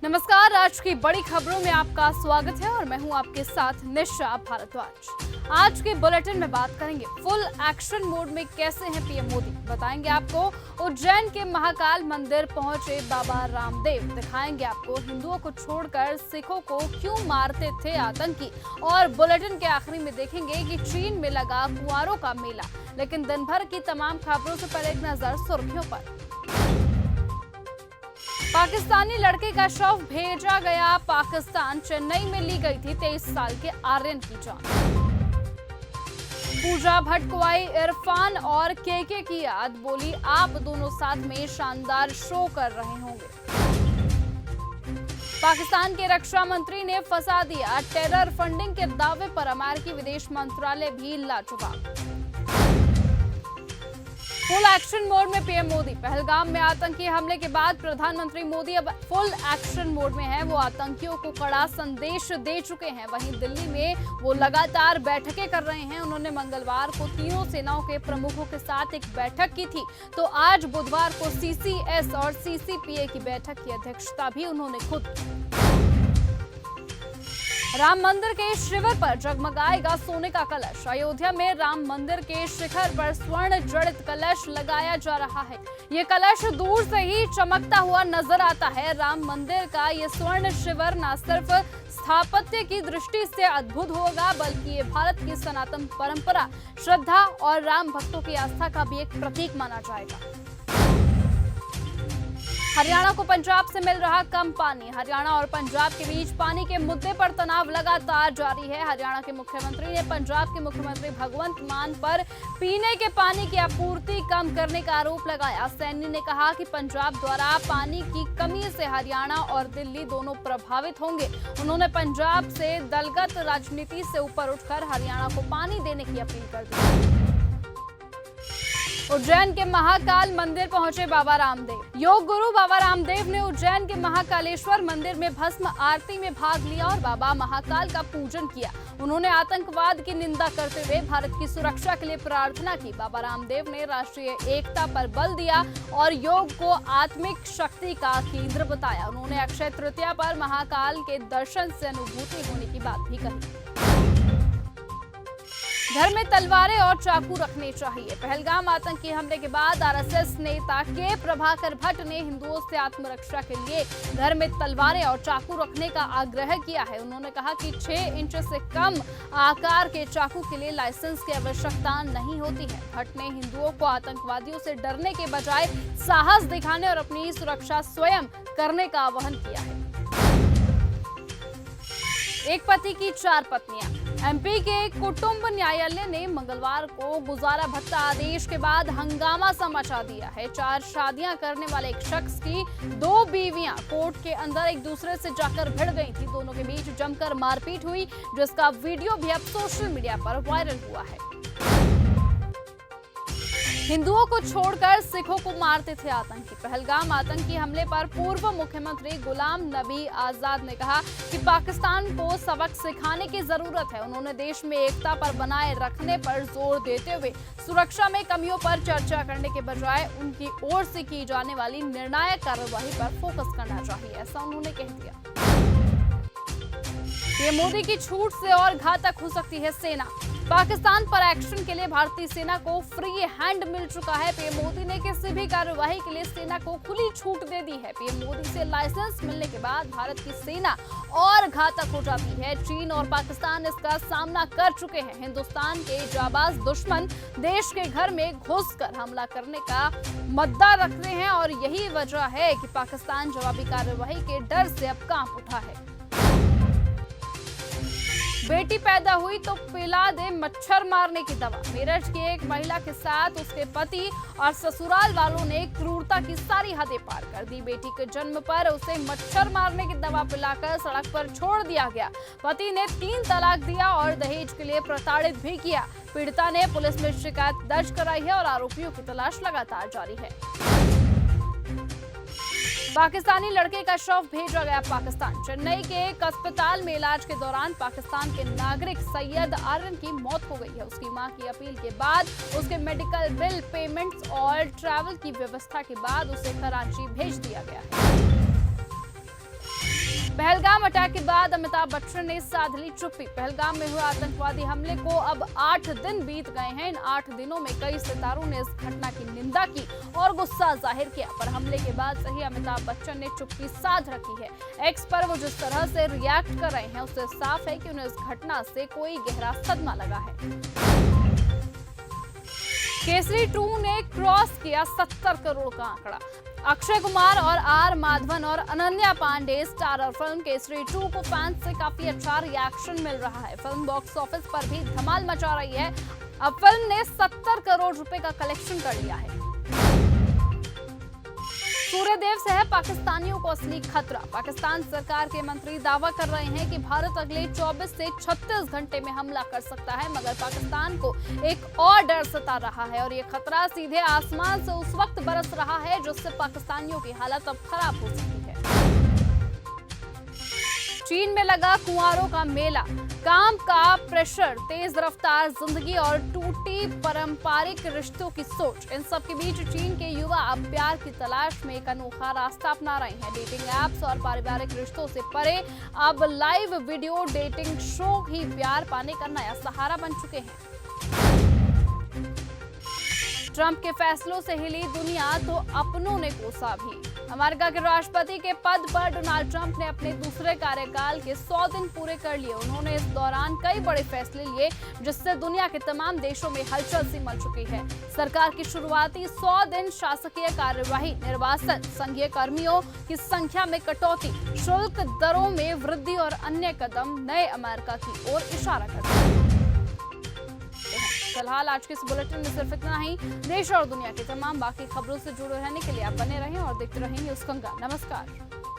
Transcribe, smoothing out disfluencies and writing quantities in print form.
नमस्कार, आज की बड़ी खबरों में आपका स्वागत है और मैं हूं आपके साथ निशा भारद्वाज। आज के बुलेटिन में बात करेंगे फुल एक्शन मोड में कैसे हैं पीएम मोदी। बताएंगे आपको उज्जैन के महाकाल मंदिर पहुंचे बाबा रामदेव। दिखाएंगे आपको हिंदुओं को छोड़कर सिखों को क्यों मारते थे आतंकी। और बुलेटिन के आखिरी में देखेंगे कि चीन में लगा कुंवारों का मेला। लेकिन दिन भर की तमाम खबरों से पहले एक नजर सुर्खियों पर। पाकिस्तानी लड़के का शव भेजा गया पाकिस्तान। चेन्नई में ली गई थी 23 साल के आर्यन की जान। पूजा भट्ट को आई इरफान और केके की याद। बोली, आप दोनों साथ में शानदार शो कर रहे होंगे। पाकिस्तान के रक्षा मंत्री ने फंसा दिया टेरर फंडिंग के दावे पर अमेरिकी विदेश मंत्रालय भी लाजवाब। फुल एक्शन मोड में पीएम मोदी। पहलगाम में आतंकी हमले के बाद प्रधानमंत्री मोदी अब फुल एक्शन मोड में हैं। वो आतंकियों को कड़ा संदेश दे चुके हैं। वहीं दिल्ली में वो लगातार बैठकें कर रहे हैं। उन्होंने मंगलवार को तीनों सेनाओं के प्रमुखों के साथ एक बैठक की थी, तो आज बुधवार को सीसीएस और सीसीपीए की बैठक की अध्यक्षता भी उन्होंने खुद की। राम मंदिर के शिविर पर जगमगाएगा सोने का कलश। अयोध्या में राम मंदिर के शिखर पर स्वर्ण जड़ित कलश लगाया जा रहा है। ये कलश दूर से ही चमकता हुआ नजर आता है। राम मंदिर का ये स्वर्ण शिविर न सिर्फ स्थापत्य की दृष्टि से अद्भुत होगा, बल्कि ये भारत की सनातन परंपरा, श्रद्धा और राम भक्तों की आस्था का भी एक प्रतीक माना जाएगा। हरियाणा को पंजाब से मिल रहा कम पानी। हरियाणा और पंजाब के बीच पानी के मुद्दे पर तनाव लगातार जारी है। हरियाणा के मुख्यमंत्री ने पंजाब के मुख्यमंत्री भगवंत मान पर पीने के पानी की आपूर्ति कम करने का आरोप लगाया। सैनी ने कहा कि पंजाब द्वारा पानी की कमी से हरियाणा और दिल्ली दोनों प्रभावित होंगे। उन्होंने पंजाब से दलगत राजनीति से ऊपर उठकर हरियाणा को पानी देने की अपील कर दी। उज्जैन के महाकाल मंदिर पहुंचे बाबा रामदेव। योग गुरु बाबा रामदेव ने उज्जैन के महाकालेश्वर मंदिर में भस्म आरती में भाग लिया और बाबा महाकाल का पूजन किया। उन्होंने आतंकवाद की निंदा करते हुए भारत की सुरक्षा के लिए प्रार्थना की। बाबा रामदेव ने राष्ट्रीय एकता पर बल दिया और योग को आत्मिक शक्ति का केंद्र बताया। उन्होंने अक्षय तृतीया पर महाकाल के दर्शन से अनुभूति होने की बात भी कही। घर में तलवारें और चाकू रखने चाहिए। पहलगाम आतंकी हमले के बाद आरएसएस नेता के प्रभाकर भट्ट ने हिंदुओं से आत्मरक्षा के लिए घर में तलवारें और चाकू रखने का आग्रह किया है। उन्होंने कहा कि 6 इंच से कम आकार के चाकू के लिए लाइसेंस की आवश्यकता नहीं होती है। भट्ट ने हिंदुओं को आतंकवादियों से डरने के बजाय साहस दिखाने और अपनी सुरक्षा स्वयं करने का आह्वान किया है। एक पति की 4 पत्नियां। एमपी के कुटुंब न्यायालय ने मंगलवार को गुजारा भत्ता आदेश के बाद हंगामा सा मचा दिया है। 4 शादियां करने वाले एक शख्स की 2 बीवियां कोर्ट के अंदर एक दूसरे से जाकर भिड़ गई थी। दोनों के बीच जमकर मारपीट हुई, जिसका वीडियो भी अब सोशल मीडिया पर वायरल हुआ है। हिंदुओं को छोड़कर सिखों को मारते थे आतंकी। पहलगाम आतंकी हमले पर पूर्व मुख्यमंत्री गुलाम नबी आजाद ने कहा कि पाकिस्तान को सबक सिखाने की जरूरत है। उन्होंने देश में एकता पर बनाए रखने पर जोर देते हुए सुरक्षा में कमियों पर चर्चा करने के बजाय उनकी ओर से की जाने वाली निर्णायक कार्रवाई पर फोकस करना चाहिए, ऐसा उन्होंने कह दिया। पीएम मोदी की छूट से और घातक हो सकती है सेना। पाकिस्तान पर एक्शन के लिए भारतीय सेना को फ्री हैंड मिल चुका है। पीएम मोदी ने किसी भी कार्यवाही के लिए सेना को खुली छूट दे दी है। पीएम मोदी से लाइसेंस मिलने के बाद भारत की सेना और घातक हो जाती है। चीन और पाकिस्तान इसका सामना कर चुके हैं। हिंदुस्तान के जाबाज दुश्मन देश के घर में घुसकर हमला करने का मुद्दा रखते हैं और यही वजह है कि पाकिस्तान जवाबी कार्यवाही के डर से अब कांप उठा है। बेटी पैदा हुई तो पिला दे मच्छर मारने की दवा। मेरठ की एक महिला के साथ उसके पति और ससुराल वालों ने क्रूरता की सारी हदें पार कर दी। बेटी के जन्म पर उसे मच्छर मारने की दवा पिलाकर सड़क पर छोड़ दिया गया। पति ने 3 तलाक दिया और दहेज के लिए प्रताड़ित भी किया। पीड़िता ने पुलिस में शिकायत दर्ज कराई है और आरोपियों की तलाश लगातार जारी है। पाकिस्तानी लड़के का शव भेजा गया पाकिस्तान। चेन्नई के एक अस्पताल में इलाज के दौरान पाकिस्तान के नागरिक सैयद आर्यन की मौत हो गई है। उसकी मां की अपील के बाद उसके मेडिकल बिल, पेमेंट्स और ट्रैवल की व्यवस्था के बाद उसे कराची भेज दिया गया है। पहलगाम अटैक के बाद अमिताभ बच्चन ने साध ली चुप्पी। पहलगाम में हुए आतंकवादी हमले को अब 8 दिन बीत गए हैं। इन 8 दिनों में कई सितारों ने इस घटना की निंदा की और गुस्सा जाहिर किया, पर हमले के बाद से ही अमिताभ बच्चन ने चुप्पी साध रखी है। एक्स पर वो जिस तरह से रिएक्ट कर रहे हैं उससे साफ है कि उन्हें इस घटना से कोई गहरा सदमा लगा है। केसरी 2 ने क्रॉस किया 70 करोड़ का आंकड़ा। अक्षय कुमार और आर माधवन और अनन्या पांडे स्टारर फिल्म केसरी 2 को फैंस से काफी अच्छा रिएक्शन मिल रहा है। फिल्म बॉक्स ऑफिस पर भी धमाल मचा रही है। अब फिल्म ने 70 करोड़ रुपए का कलेक्शन कर लिया है। सूर्यदेव से है पाकिस्तानियों को असली खतरा। पाकिस्तान सरकार के मंत्री दावा कर रहे हैं कि भारत अगले 24 से 36 घंटे में हमला कर सकता है, मगर पाकिस्तान को एक और डर सता रहा है और ये खतरा सीधे आसमान से उस वक्त बरस रहा है जिससे पाकिस्तानियों की हालत अब खराब हो सकती है। चीन में लगा कुंवारों का मेला। काम का प्रेशर, तेज रफ्तार जिंदगी और टूटी पारंपरिक रिश्तों की सोच, इन सब के बीच चीन के युवा अब प्यार की तलाश में एक अनोखा रास्ता अपना रहे हैं। डेटिंग एप्स और पारिवारिक रिश्तों से परे अब लाइव वीडियो डेटिंग शो ही प्यार पाने का नया सहारा बन चुके हैं। ट्रंप के फैसलों से हिली दुनिया तो अपनों ने कोसा भी। अमेरिका के राष्ट्रपति के पद पर डोनाल्ड ट्रंप ने अपने दूसरे कार्यकाल के 100 दिन पूरे कर लिए। उन्होंने इस दौरान कई बड़े फैसले लिए जिससे दुनिया के तमाम देशों में हलचल सी मच चुकी है। सरकार की शुरुआती 100 दिन, शासकीय कार्यवाही, निर्वासन, संघीय कर्मियों की संख्या में कटौती, शुल्क दरों में वृद्धि और अन्य कदम नए अमेरिका की ओर इशारा करते हैं। फिलहाल आज के इस बुलेटिन में सिर्फ इतना ही। देश और दुनिया की तमाम बाकी खबरों से जुड़े रहने के लिए आप बने रहें और देखते रहें न्यूज़ कंगा। नमस्कार।